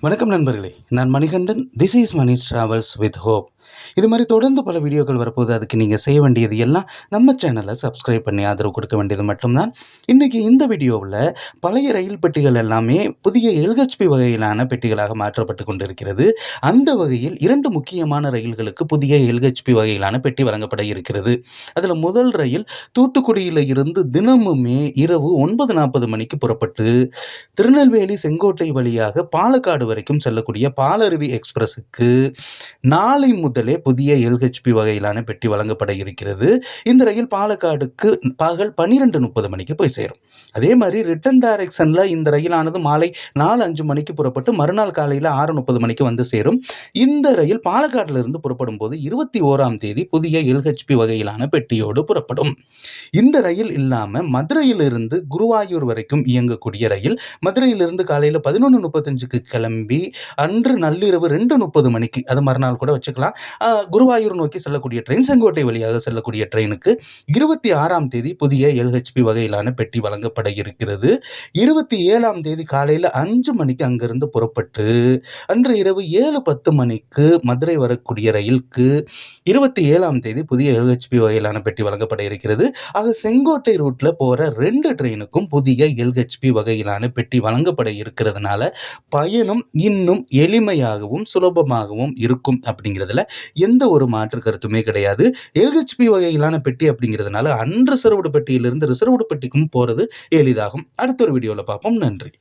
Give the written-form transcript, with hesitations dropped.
வணக்கம் நண்பர்களே, நான் Manikandan. This is Mani's travels with hope. இது மாதிரி தொடர்ந்து பல வீடியோக்கள் வரப்போது. அதுக்கு நீங்கள் செய்ய வேண்டியது எல்லாம் நம்ம சேனலை சப்ஸ்கிரைப் பண்ணி ஆதரவு கொடுக்க வேண்டியது மட்டும்தான். இன்றைக்கி இந்த வீடியோவில் பழைய ரயில் பெட்டிகள் எல்லாமே புதிய எல்ஹெச்பி வகையிலான பெட்டிகளாக மாற்றப்பட்டு கொண்டிருக்கிறது. அந்த வகையில் 2 முக்கியமான ரயில்களுக்கு புதிய எல்ஹெச்பி வகையிலான பெட்டி வழங்கப்பட இருக்கிறது. அதில் முதல் ரயில் தூத்துக்குடியில் இருந்து தினமுமே இரவு 9:40 மணிக்கு புறப்பட்டு திருநெல்வேலி செங்கோட்டை வழியாக பாலக்காடு வரைக்கும் செல்லக்கூடிய பாலருவி எக்ஸ்பிரஸுக்கு நாளை முதலே புதிய எல்ஹெச்பி வகையிலான பெட்டி வழங்கப்பட இருக்கிறது. இந்த ரயில் பாலக்காடுக்கு பகல் 12:30 மணிக்கு போய் சேரும். அதே மாதிரி ரிட்டர்ன் டைரக்ஷனில் இந்த ரயிலானது மாலை 4:05 மணிக்கு புறப்பட்டு மறுநாள் காலையில் 6:30 மணிக்கு வந்து சேரும். இந்த ரயில் பாலக்காட்டிலிருந்து புறப்படும் போது 21ஆம் தேதி புதிய எல்ஹெச்பி வகையிலான பெட்டியோடு புறப்படும். இந்த ரயில் இல்லாமல் மதுரையிலிருந்து குருவாயூர் வரைக்கும் இயங்கக்கூடிய ரயில் மதுரையிலிருந்து காலையில் 11:35க்கு கிளம்பி அன்று நள்ளிரவு 2:30 மணிக்கு, அது மறுநாள் கூட வச்சுக்கலாம், குருவாயூர் நோக்கி செல்லக்கூடிய ட்ரெயின், செங்கோட்டை வழியாக செல்லக்கூடிய ட்ரெயினுக்கு 26ஆம் தேதி புதிய எல்ஹெச்பி வகையிலான பெட்டி வழங்கப்பட இருக்கிறது. 27ஆம் தேதி காலையில் 5 மணிக்கு அங்கிருந்து புறப்பட்டு அன்று இரவு 7:10 மணிக்கு மதுரை வரக்கூடிய ரயிலுக்கு 27ஆம் தேதி புதிய எல்ஹெச்பி வகையிலான பெட்டி வழங்கப்பட இருக்கிறது. ஆக செங்கோட்டை ரூட்ல போற 2 ட்ரெயினுக்கும் புதிய எல்ஹெச்பி வகையிலான பெட்டி வழங்கப்பட இருக்கிறதுனால பயணம் இன்னும் எளிமையாகவும் சுலபமாகவும் இருக்கும் அப்படிங்கிறதுல எந்த ஒரு மாற்று கருத்துமே கிடையாது. எல்ஹெச்பி வகையிலான பெட்டி அப்படிங்கிறதுனால அன்ரிசர்வ்டு பெட்டியிலிருந்து ரிசர்வ்டு பெட்டிக்கும் போறது எளிதாகும். அடுத்த ஒரு வீடியோவில் பார்ப்போம். நன்றி.